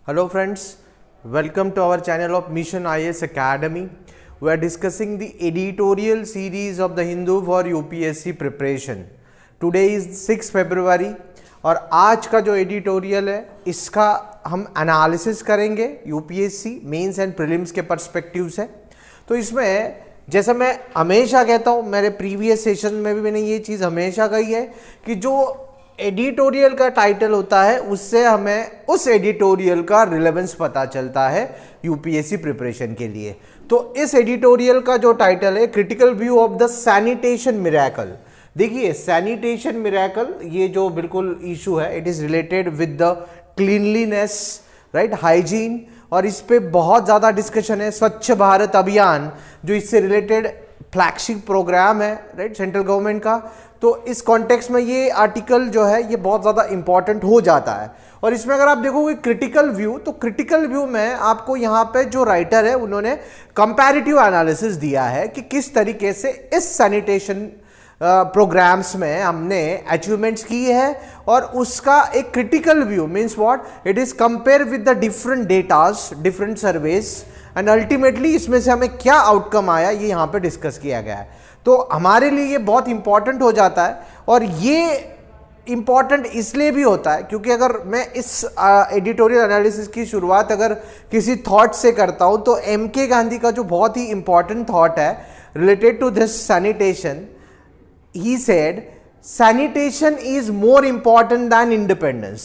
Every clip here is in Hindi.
Hello friends, welcome to our channel of Mission IAS Academy. We are discussing the editorial series of the Hindu for UPSC preparation. Today is 6 February और आज का जो एडिटोरियल है इसका हम एनालिसिस करेंगे यूपीएससी मेंस एंड प्रीलिम्स के पर्सपेक्टिव से। तो इसमें जैसा मैं हमेशा कहता हूँ, मेरे प्रीवियस सेशन में भी मैंने ये चीज़ हमेशा कही है कि जो एडिटोरियल का टाइटल होता है उससे हमें उस एडिटोरियल का रिलेवेंस पता चलता है यूपीएससी प्रिपरेशन के लिए। तो इस एडिटोरियल का जो टाइटल है critical view of the sanitation miracle. देखिए सैनिटेशन मिरेकल ये जो बिल्कुल इशू है, it is related with the cleanliness, right, hygiene, और इस पे बहुत ज़्यादा डिस्कशन है। स्वच्छ भारत अभियान जो इससे रिलेटेड फ्लैगशिप प्रोग्राम है, राइट, सेंट्रल गवर्नमेंट का। तो इस कॉन्टेक्स्ट में ये आर्टिकल जो है ये बहुत ज़्यादा इंपॉर्टेंट हो जाता है। और इसमें अगर आप देखोगे क्रिटिकल व्यू, तो क्रिटिकल व्यू में आपको यहाँ पे जो राइटर है उन्होंने कंपैरेटिव एनालिसिस दिया है कि किस तरीके से इस सैनिटेशन प्रोग्राम्स में हमने अचीवमेंट्स की है, और उसका एक critical view means what, it is compare with the different datas, different surveys, and ultimately इसमें से हमें क्या आउटकम आया ये यहाँ पे डिस्कस किया गया है। तो हमारे लिए ये बहुत इंपॉर्टेंट हो जाता है, और ये इंपॉर्टेंट इसलिए भी होता है क्योंकि अगर मैं इस एडिटोरियल एनालिसिस की शुरुआत अगर किसी थॉट से करता हूँ तो एम.के. गांधी का जो बहुत ही इंपॉर्टेंट थॉट है related to this sanitation, he said sanitation is more important than independence,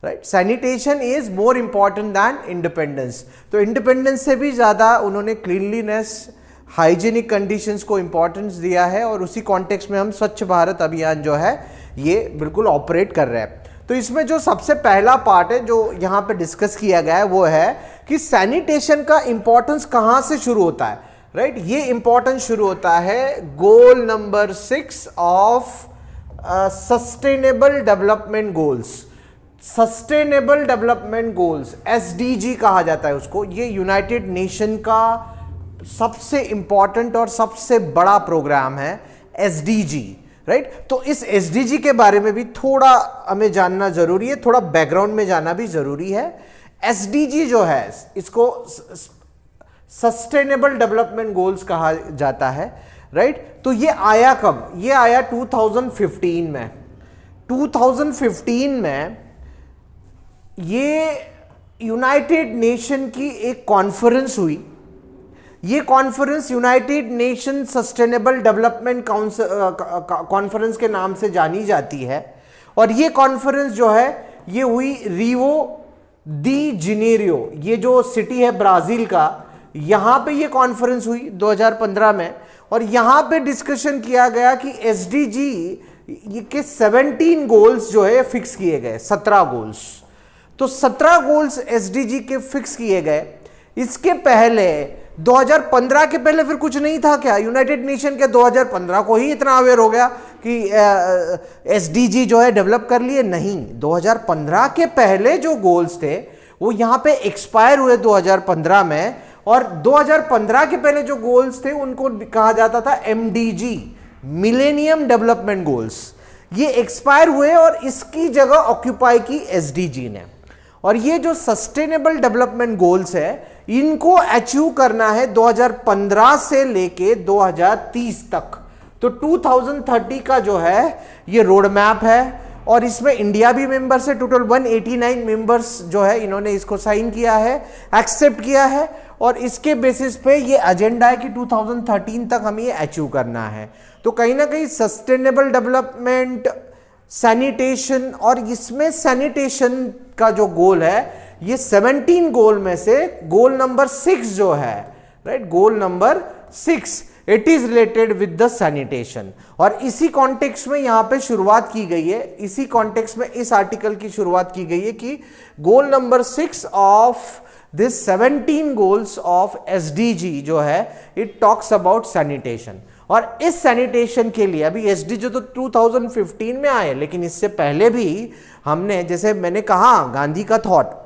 right? Sanitation is more important than independence. तो इंडिपेंडेंस से भी ज़्यादा उन्होंने क्लीनलीनेस, हाइजीनिक कंडीशंस को इंपॉर्टेंस दिया है, और उसी कॉन्टेक्स्ट में हम स्वच्छ भारत अभियान जो है ये बिल्कुल ऑपरेट कर रहे हैं। तो इसमें जो सबसे पहला पार्ट है जो यहाँ पे डिस्कस किया गया है वो है कि सैनिटेशन का इंपॉर्टेंस कहाँ से शुरू होता है, राइट? ये इंपॉर्टेंस शुरू होता है goal number 6 of sustainable development goals. Sustainable development goals, SDG कहा जाता है उसको। ये यूनाइटेड नेशन का सबसे इंपॉर्टेंट और सबसे बड़ा प्रोग्राम है एसडीजी, राइट? तो इस एसडीजी के बारे में भी थोड़ा हमें जानना जरूरी है, थोड़ा बैकग्राउंड में जाना भी जरूरी है। एसडीजी जो है इसको सस्टेनेबल डेवलपमेंट गोल्स कहा जाता है, राइट? तो ये आया कब? ये आया 2015 में। 2015 में ये यूनाइटेड नेशन की एक कॉन्फ्रेंस हुई। ये conference United nation sustainable development conference के नाम से जानी जाती है, और ये कॉन्फ्रेंस जो है ये हुई रियो दी जेनेरियो, ये जो सिटी है ब्राजील का, यहां पे ये कॉन्फ्रेंस हुई 2015 में। और यहां पे डिस्कशन किया गया कि एसडीजी के 17 गोल्स जो है फिक्स किए गए, 17 गोल्स। तो 17 गोल्स एसडीजी के फिक्स किए गए। इसके पहले 2015 के पहले फिर कुछ नहीं था क्या? यूनाइटेड नेशन के 2015 को ही इतना अवेयर हो गया कि एसडीजी जो है डेवलप कर लिए? नहीं, 2015 के पहले जो गोल्स थे वो यहां पे एक्सपायर हुए 2015 में, और 2015 के पहले जो गोल्स थे उनको कहा जाता था एमडीजी, मिलेनियम डेवलपमेंट गोल्स। ये एक्सपायर हुए और इसकी जगह ऑक्यूपाई की एसडीजी ने। और ये जो सस्टेनेबल डेवलपमेंट गोल्स है इनको अचीव करना है 2015 से लेके 2030 तक। तो 2030 का जो है ये रोड मैप है, और इसमें इंडिया भी मेंबर्स है। टोटल 189 मेंबर्स जो है इन्होंने इसको साइन किया है, एक्सेप्ट किया है, और इसके बेसिस पे ये एजेंडा है कि 2013 तक हमें ये अचीव करना है। तो कहीं ना कहीं सस्टेनेबल डेवलपमेंट, सैनिटेशन, और इसमें सैनिटेशन का जो गोल है ये 17 गोल में से गोल नंबर 6 जो है, right, goal number 6, it is related with the sanitation. और इसी कॉन्टेक्स्ट में यहां पे शुरुआत की गई है, इसी कॉन्टेक्स्ट में इस आर्टिकल की शुरुआत की गई है कि goal number 6 of this 17 goals of SDG जो है इट टॉक्स अबाउट सैनिटेशन। और इस सैनिटेशन के लिए अभी एसडीजी तो 2015 में आए, लेकिन इससे पहले भी हमने, जैसे मैंने कहा, गांधी का थॉट,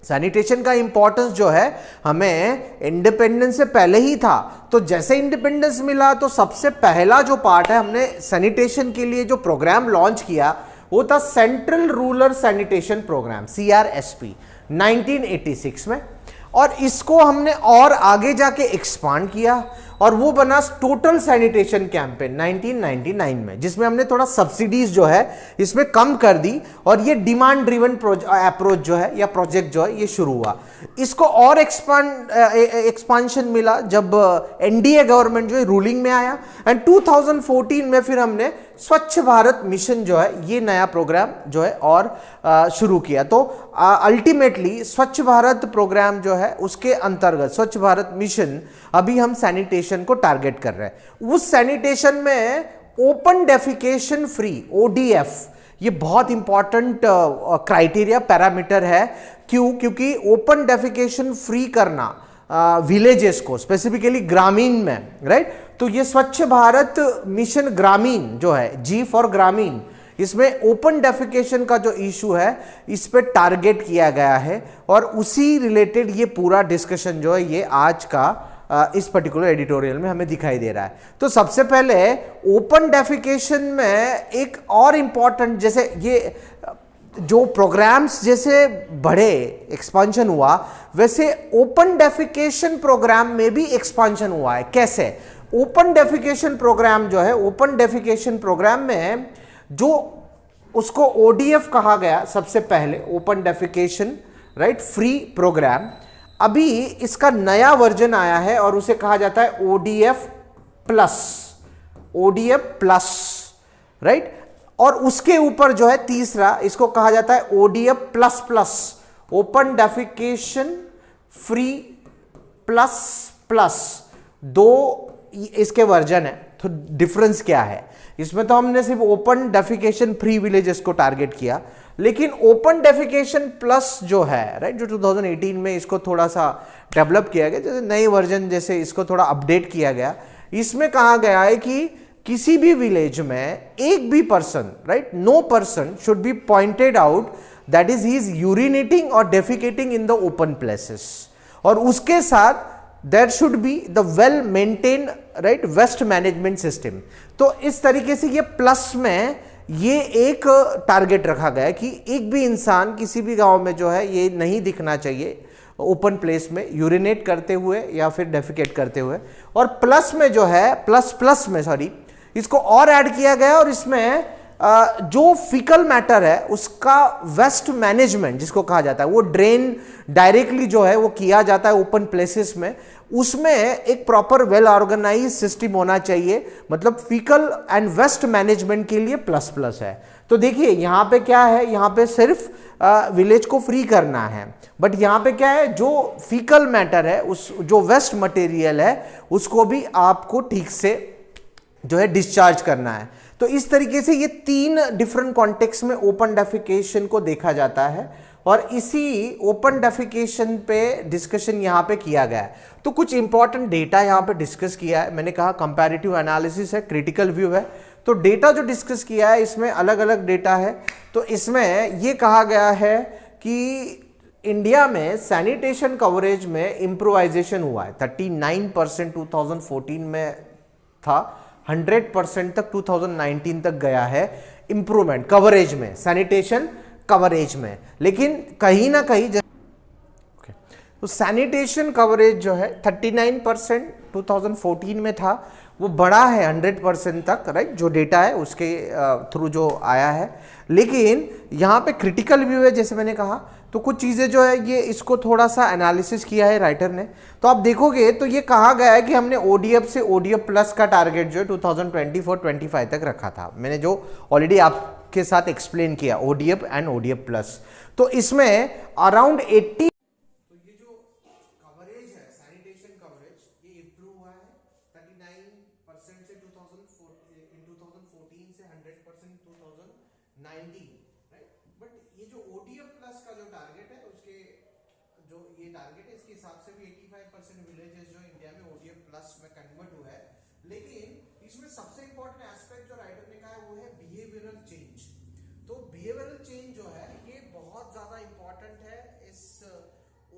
सैनिटेशन का इंपॉर्टेंस जो है हमें इंडिपेंडेंस से पहले ही था। तो जैसे इंडिपेंडेंस मिला तो सबसे पहला जो पार्ट है, हमने सैनिटेशन के लिए जो प्रोग्राम लॉन्च किया वो था central rural sanitation programme, CRSP, 1986 में। और इसको हमने और आगे जाके एक्सपांड किया और वो बना टोटल सैनिटेशन कैंपेन 1999 में, जिसमें हमने थोड़ा सब्सिडीज जो है इसमें कम कर दी और ये डिमांड ड्रिवन अप्रोच जो है या प्रोजेक्ट जो है ये शुरू हुआ। इसको और एक्सपांशन मिला जब एनडीए गवर्नमेंट जो है रूलिंग में आया, एंड 2014 में फिर हमने स्वच्छ भारत मिशन जो है ये नया प्रोग्राम जो है और शुरू किया। तो अल्टीमेटली स्वच्छ भारत प्रोग्राम जो है उसके अंतर्गत स्वच्छ भारत मिशन अभी हम सैनिटेशन को टारगेट कर रहे हैं। उस सैनिटेशन में ओपन डेफिकेशन फ्री, ODF, ये बहुत इंपॉर्टेंट क्राइटेरिया पैरामीटर है। क्यों? क्योंकि ओपन डेफिकेशन फ्री करना विलेजेस को, स्पेसिफिकली ग्रामीण में, राइट। तो ये स्वच्छ भारत मिशन ग्रामीण जो है, G फॉर ग्रामीण, इसमें ओपन डेफिकेशन का जो इशू है इस पे टारगेट किया गया है और उसी रिलेटेड ये पूरा डिस्कशन जो है ये आज का इस पर्टिकुलर एडिटोरियल में हमें दिखाई दे रहा है। तो सबसे पहले ओपन डेफिकेशन में एक और इंपॉर्टेंट, जैसे ये जो प्रोग्राम्स जैसे बढ़े, एक्सपांशन हुआ, वैसे ओपन डेफिकेशन प्रोग्राम में भी एक्सपांशन हुआ है। कैसे? ओपन डेफिकेशन प्रोग्राम जो है, ओपन डेफिकेशन प्रोग्राम में जो उसको ODF कहा गया सबसे पहले, open defecation right free programme, अभी इसका नया वर्जन आया है और उसे कहा जाता है ODF plus, ODF plus, right. और उसके ऊपर जो है तीसरा, इसको कहा जाता है ODF plus plus, open defecation free plus plus. दो इसके वर्जन है। तो डिफरेंस क्या है इसमें? तो हमने सिर्फ ओपन डेफिकेशन फ्री विलेजेस को टारगेट किया, लेकिन ओपन डेफिकेशन प्लस जो है, राइट, जो 2018 में इसको थोड़ा सा डेवलप किया गया, जैसे नए वर्जन जैसे इसको थोड़ा अपडेट किया गया, इसमें कहा गया है कि किसी भी विलेज में एक भी person, right, no person should be pointed out that is he is urinating और defecating in the open places, और उसके साथ there should be the well maintained right waste management system। तो इस तरीके से ये प्लस में ये एक टारगेट रखा गया है कि एक भी इंसान किसी भी गांव में जो है ये नहीं दिखना चाहिए ओपन प्लेस में यूरिनेट करते हुए या फिर डेफिकेट करते हुए। और प्लस में जो है, प्लस में सॉरी, इसको और ऐड किया गया और इसमें जो फिकल मैटर है उसका वेस्ट मैनेजमेंट जिसको कहा जाता है, वो ड्रेन डायरेक्टली जो है वो किया जाता है ओपन प्लेसेस में, उसमें एक प्रॉपर वेल ऑर्गेनाइज सिस्टम होना चाहिए। मतलब फिकल एंड वेस्ट मैनेजमेंट के लिए प्लस प्लस है। तो देखिए यहां पे क्या है, यहां पे सिर्फ विलेज को फ्री करना है, बट यहां पे क्या है, जो फिकल मैटर है, उस जो वेस्ट मटेरियल है उसको भी आपको ठीक से जो है डिस्चार्ज करना है। तो इस तरीके से ये तीन डिफरेंट कॉन्टेक्स्ट में ओपन डेफिकेशन को देखा जाता है और इसी ओपन डेफिकेशन पे डिस्कशन यहां पे किया गया है। तो कुछ इंपॉर्टेंट डेटा यहां पे डिस्कस किया है। मैंने कहा कंपैरेटिव एनालिसिस है, क्रिटिकल व्यू है। तो डेटा जो डिस्कस किया है इसमें अलग अलग डेटा है। तो इसमें ये कहा गया है कि इंडिया में सैनिटेशन कवरेज में इंप्रूवाइजेशन हुआ है। 39% 2014 में था, 100% तक 2019 तक गया है इंप्रूवमेंट कवरेज में, सैनिटेशन कवरेज में। लेकिन कहीं ना कहीं तो सैनिटेशन कवरेज जो है 39% 2014 में था, वो बढ़ा है 100% तक, राइट, जो डेटा है उसके थ्रू जो आया है। लेकिन यहाँ पे क्रिटिकल व्यू है, जैसे मैंने कहा, तो कुछ चीज़ें जो है ये इसको थोड़ा सा एनालिसिस किया है राइटर ने। तो आप देखोगे तो ये कहा गया है कि हमने ODF से ODF प्लस का टारगेट जो है 2024-25 तक रखा था। मैंने जो ऑलरेडी आपके साथ एक्सप्लेन किया ODF एंड ODF प्लस। तो इसमें अराउंड 80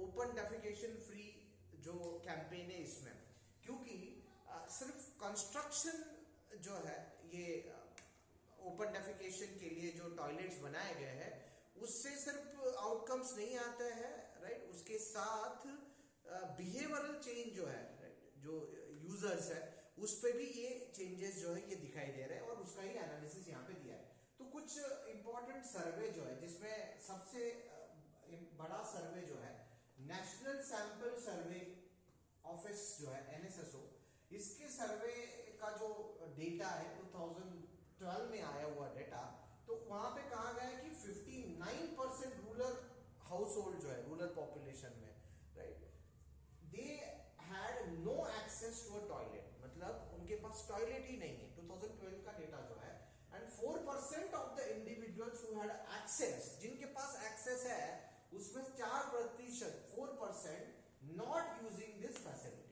ओपन डेफिकेशन फ्री जो कैंपेन है इसमें, क्योंकि सिर्फ कंस्ट्रक्शन जो है ये ओपन डेफिकेशन के लिए जो टॉयलेट्स बनाए गए हैं उससे सिर्फ आउटकम्स नहीं आते हैं, राइट, उसके साथ बिहेवियरल चेंज जो है, राइट, जो यूजर्स है उस पे भी ये चेंजेस जो है ये दिखाई दे रहे हैं और उसका ही एनालिसिस यहाँ पे दिया है। तो कुछ इंपॉर्टेंट सर्वे जो है जिसमें सबसे बड़ा सर्वे जो है नेशनल सैंपल सर्वे ऑफिस जो है NSSO, इसके सर्वे का जो डेटा है 2012 में आया हुआ डेटा, तो वहां पे कहा गया है कि 59% रूरल हाउस होल्ड जो है रूरल पॉपुलेशन में, right, they had no access to a toilet, मतलब उनके पास टॉयलेट ही नहीं है, 2012 का डेटा जो है। And 4% of the individuals who had access, जिनके पास एक्सेस है उसमें 4%, 4% नॉट यूजिंग दिस फैसिलिटी।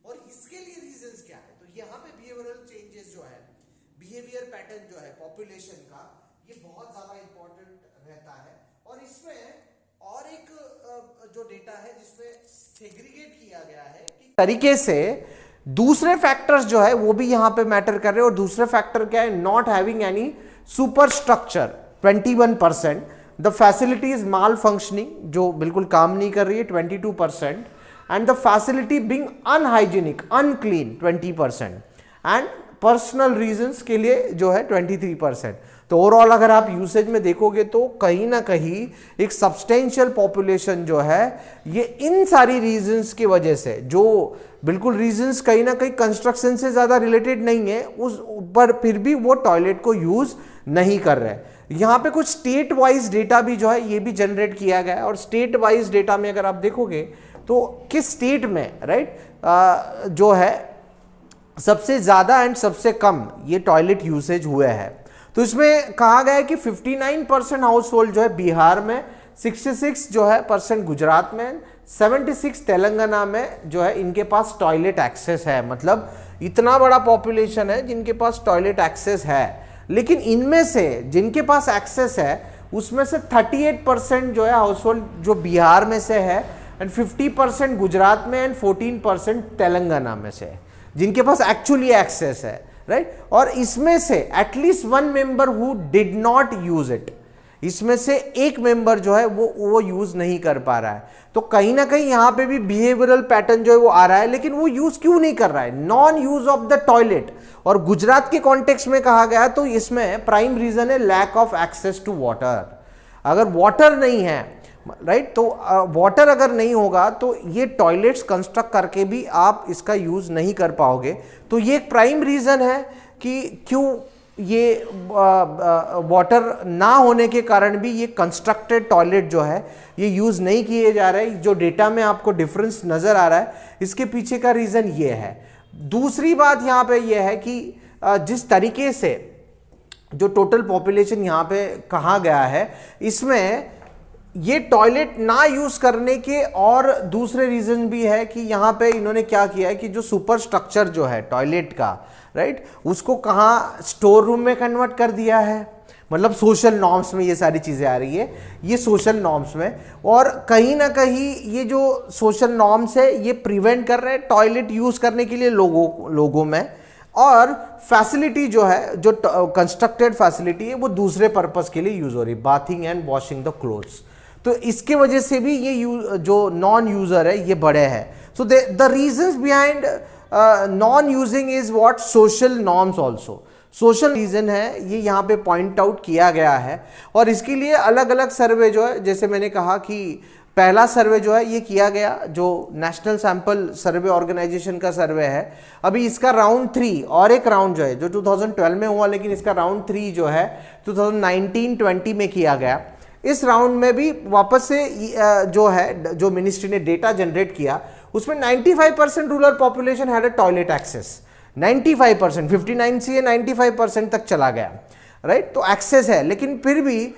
और इसके लिए रीजंस क्या है, तो यहाँ पे बिहेवियरल चेंजेस जो है, बिहेवियर पैटर्न जो है पॉपुलेशन का, ये बहुत ज्यादा इंपॉर्टेंट रहता है। और इसमें और एक जो डेटा है जिसमें सेग्रीगेट किया गया है कि तरीके से दूसरे फैक्टर्स जो है वो भी यहाँ पे मैटर कर रहे हैं। और दूसरे फैक्टर क्या है, not having any super structure 21%, the facility is mall functioning, जो बिल्कुल काम नहीं कर रही है 22%, and the facility being unhygienic unclean 20%, and personal reasons के लिए जो है 23%। तो ओवरऑल अगर आप यूसेज में देखोगे तो कहीं ना कहीं एक सब्सटेंशियल पॉपुलेशन जो है ये इन सारी रीजंस की वजह से, जो बिल्कुल रीजंस कहीं ना कहीं कंस्ट्रक्शन से ज्यादा रिलेटेड नहीं है उस पर, फिर भी वो टॉयलेट को यूज नहीं कर रहे। यहाँ पे कुछ स्टेट वाइज डेटा भी जो है ये भी जनरेट किया गया है। और स्टेट वाइज डेटा में अगर आप देखोगे तो किस स्टेट में, राइट, जो है सबसे ज्यादा एंड सबसे कम ये टॉयलेट यूसेज हुए हैं, तो इसमें कहा गया है कि 59% हाउस होल्ड जो है बिहार में, 66 जो है परसेंट गुजरात में, 76 तेलंगाना में जो है इनके पास टॉयलेट एक्सेस है। मतलब इतना बड़ा पॉपुलेशन है जिनके पास टॉयलेट एक्सेस है। लेकिन इनमें से जिनके पास एक्सेस है उसमें से 38% जो है हाउस होल्ड जो बिहार में से है, एंड 50% गुजरात में, एंड 14% तेलंगाना में से जिनके पास एक्चुअली एक्सेस है, राइट। और इसमें से at least one member who did not use it, इसमें से एक मेंबर जो है वो यूज नहीं कर पा रहा है। तो कहीं ना कहीं यहां पे भी बिहेवियरल पैटर्न जो है वो आ रहा है, लेकिन वो यूज क्यों नहीं कर रहा है, non use of the toilet. और गुजरात के कॉन्टेक्स्ट में कहा गया तो इसमें प्राइम रीजन है lack of access to water. अगर वाटर नहीं है, राइट, तो वाटर अगर नहीं होगा तो ये टॉयलेट्स कंस्ट्रक्ट करके भी आप इसका यूज नहीं कर पाओगे। तो ये एक प्राइम रीजन है कि क्यों ये वाटर ना होने के कारण भी ये कंस्ट्रक्टेड टॉयलेट जो है ये यूज नहीं किए जा रहे। जो डेटा में आपको डिफरेंस नजर आ रहा है इसके पीछे का रीजन ये है। दूसरी बात यहां पे ये है कि जिस तरीके से जो टोटल पॉपुलेशन यहां पे कहा गया है, इसमें ये टॉयलेट ना यूज करने के और दूसरे रीजन भी है कि यहां पे इन्होंने क्या किया है कि जो सुपर स्ट्रक्चर जो है टॉयलेट का, राइट, उसको कहां स्टोर रूम में कन्वर्ट कर दिया है। मतलब सोशल नॉर्म्स में ये सारी चीजें आ रही है, ये सोशल नॉर्म्स में, और कहीं ना कहीं ये जो सोशल नॉर्म्स है ये प्रिवेंट कर रहे हैं टॉयलेट यूज करने के लिए लोगों में। और फैसिलिटी जो है, जो कंस्ट्रक्टेड फैसिलिटी है, वो दूसरे पर्पस के लिए यूज हो रही है, bathing and washing the clothes. तो इसके वजह से भी ये जो नॉन यूजर है ये बड़े हैं। So the reasons behind non using is what, social norms also. Social reason है ये यहाँ पे पॉइंट आउट किया गया है। और इसके लिए अलग अलग सर्वे जो है, जैसे मैंने कहा कि पहला सर्वे जो है ये किया गया जो नेशनल सैंपल सर्वे ऑर्गेनाइजेशन का सर्वे है। अभी इसका राउंड 3 और एक राउंड जो है जो 2012 में हुआ, लेकिन इसका राउंड 3 जो है 2019-20 में किया गया। इस राउंड में भी वापस से जो है, जो मिनिस्ट्री ने डेटा जनरेट किया उसमें 95% rural population had a toilet access. 95%, 59 से 95% तक चला गया, राइट। तो एक्सेस है, लेकिन फिर भी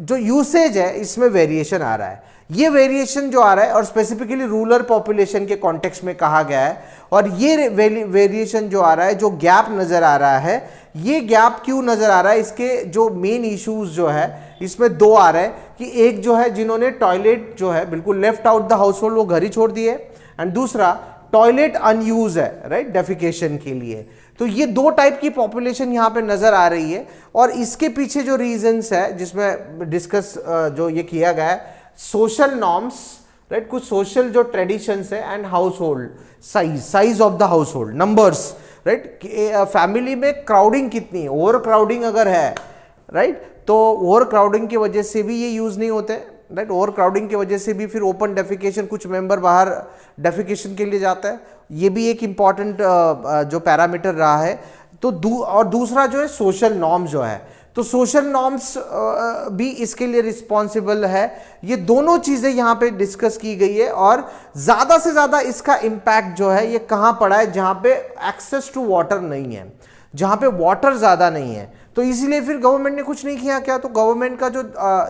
जो यूसेज है इसमें वेरिएशन आ रहा है। ये वेरिएशन जो आ रहा है और स्पेसिफिकली रूरल पॉपुलेशन के कॉन्टेक्स्ट में कहा गया है। और ये वेरिएशन जो आ रहा है, जो गैप नजर आ रहा है, ये गैप क्यों नजर आ रहा है, इसके जो मेन इश्यूज जो है इसमें दो आ रहे हैं कि एक जो है जिन्होंने टॉयलेट जो है बिल्कुल left out the house hold, वो घर ही छोड़ दिए, एंड दूसरा टॉयलेट अनयूज है, राइट, डेफिकेशन के लिए। तो ये दो टाइप की पॉपुलेशन यहाँ पे नजर आ रही है, और इसके पीछे जो रीजंस है जिसमें डिस्कस जो ये किया गया है, सोशल नॉर्म्स, राइट, कुछ सोशल जो ट्रेडिशंस है, and house hold size of the house hold numbers, right, family में क्राउडिंग कितनी है, ओवर क्राउडिंग अगर है, राइट, तो ओवर क्राउडिंग की वजह से भी ये यूज नहीं होते, राइट, ओवर क्राउडिंग की वजह से भी फिर ओपन डेफिकेशन, कुछ मेंबर बाहर डेफिकेशन के लिए जाता है, ये भी एक इंपॉर्टेंट जो पैरामीटर रहा है। तो और दूसरा जो है सोशल नॉर्म्स जो है, तो सोशल नॉर्म्स भी इसके लिए रिस्पॉन्सिबल है। ये दोनों चीजें यहाँ पे डिस्कस की गई है, और ज्यादा से ज्यादा इसका इम्पैक्ट जो है ये कहाँ पड़ा है, जहाँ पे एक्सेस टू वाटर नहीं है, जहाँ पे वाटर ज्यादा नहीं है। तो इसीलिए फिर गवर्नमेंट ने कुछ नहीं किया। क्या? तो गवर्नमेंट का जो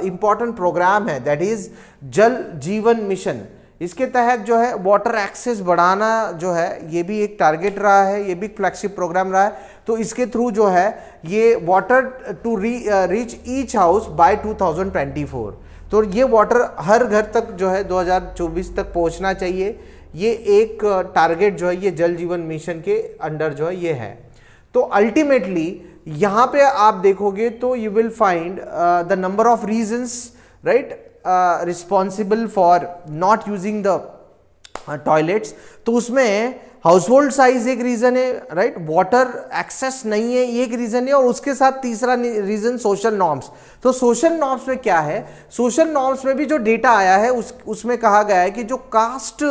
इंपॉर्टेंट प्रोग्राम है, दैट इज जल जीवन मिशन, इसके तहत जो है वाटर एक्सेस बढ़ाना जो है, ये भी एक टारगेट रहा है, ये भी फ्लैगशिप प्रोग्राम रहा है। तो इसके थ्रू जो है ये water to reach each house by 2024, तो ये वाटर हर घर तक जो है 2024 तक पहुंचना चाहिए। ये एक टारगेट जो है ये जल जीवन मिशन के अंडर जो है ये है। तो अल्टीमेटली यहाँ पे आप देखोगे तो you will find the number of reasons, right, responsible for not using the toilets. तो उसमें हाउस होल्ड साइज एक रीजन है, राइट, वाटर एक्सेस नहीं है एक रीजन है, और उसके साथ तीसरा रीजन सोशल नॉर्म्स। तो सोशल नॉर्म्स में क्या है, सोशल नॉर्म्स में भी जो डेटा आया है उसमें कहा गया है कि जो कास्ट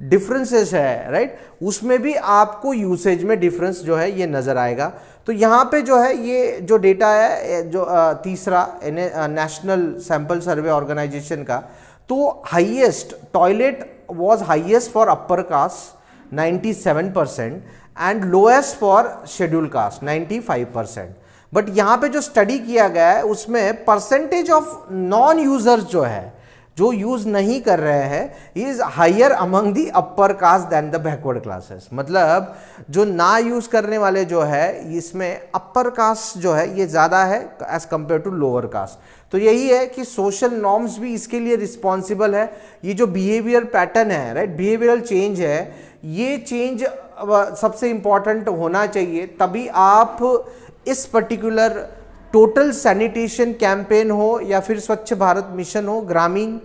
डिफरेंसेस है, राइट, उसमें भी आपको यूसेज में डिफरेंस जो है ये नजर आएगा। तो यहाँ पे जो है ये जो डेटा है जो तीसरा नेशनल सैंपल सर्वे ऑर्गेनाइजेशन का, तो highest toilet was highest for upper caste 97% and lowest for schedule caste 95%। But यहाँ पे जो स्टडी किया गया है उसमें परसेंटेज ऑफ नॉन यूजर्स जो है, जो यूज नहीं कर रहे हैं, is higher among the upper caste than the backward classes. मतलब जो ना यूज करने वाले जो है इसमें अपर कास्ट जो है ये ज्यादा है as compare to lower caste. तो यही है कि सोशल नॉर्म्स भी इसके लिए रिस्पॉन्सिबल है। ये जो बिहेवियर पैटर्न है, राइट, बिहेवियरल चेंज है, ये चेंज सबसे इंपॉर्टेंट होना चाहिए, तभी आप इस पर्टिकुलर टोटल सैनिटेशन कैंपेन हो या फिर स्वच्छ भारत मिशन हो ग्रामीण,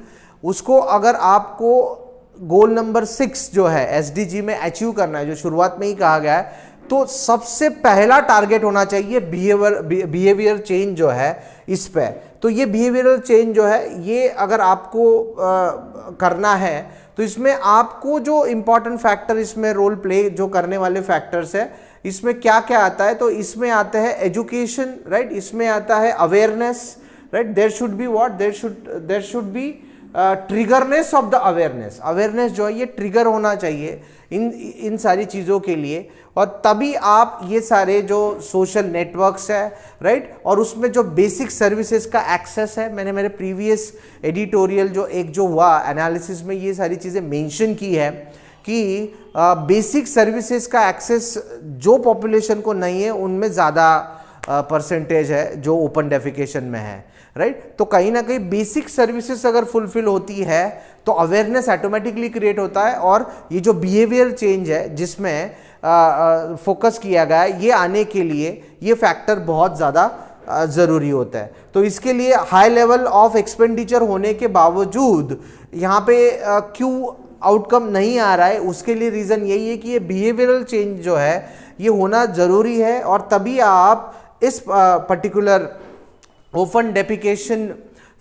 उसको अगर आपको गोल नंबर 6 जो है एसडीजी में अचीव करना है, जो शुरुआत में ही कहा गया है, तो सबसे पहला टारगेट होना चाहिए बिहेवियर चेंज जो है इस पे। तो ये बिहेवियरल चेंज जो है ये अगर आपको करना है, तो इसमें आपको जो इंपॉर्टेंट फैक्टर इसमें रोल प्ले जो करने वाले फैक्टर्स है, इसमें क्या क्या आता है, तो इसमें आता है एजुकेशन, राइट, इसमें आता है awareness, right, there should be what, there should be triggerness of the awareness. Awareness जो है ये ट्रिगर होना चाहिए इन सारी चीज़ों के लिए, और तभी आप ये सारे जो सोशल नेटवर्क्स है, राइट, और उसमें जो बेसिक सर्विसेज का एक्सेस है, मैंने मेरे प्रीवियस एडिटोरियल जो हुआ एनालिसिस में ये सारी चीज़ें मेंशन की है कि बेसिक सर्विसेज का एक्सेस जो पॉपुलेशन को नहीं है उनमें ज़्यादा परसेंटेज है जो ओपन डेफिकेशन में है, राइट। तो कहीं ना कहीं बेसिक सर्विसेज अगर फुलफिल होती है तो अवेयरनेस ऑटोमेटिकली क्रिएट होता है, और ये जो बिहेवियर चेंज है जिसमें फोकस किया गया है, ये आने के लिए ये फैक्टर बहुत ज़्यादा ज़रूरी होता है। तो इसके लिए हाई लेवल ऑफ एक्सपेंडिचर होने के बावजूद यहाँ पे क्यों आउटकम नहीं आ रहा है, उसके लिए रीज़न यही है कि ये बिहेवियरल चेंज जो है ये होना ज़रूरी है, और तभी आप इस पर्टिकुलर ओपन डेफिकेशन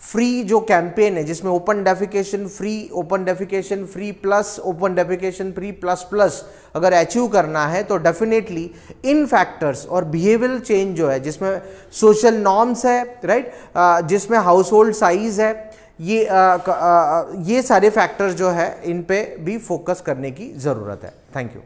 फ्री जो कैंपेन है, जिसमें open defecation free plus open defecation free plus अगर अचीव करना है, तो डेफिनेटली इन फैक्टर्स और बिहेवियरल चेंज जो है, जिसमें सोशल नॉर्म्स है, राइट, जिसमें हाउस होल्ड साइज है, ये सारे फैक्टर्स जो है इन पे भी फोकस करने की ज़रूरत है। Thank you.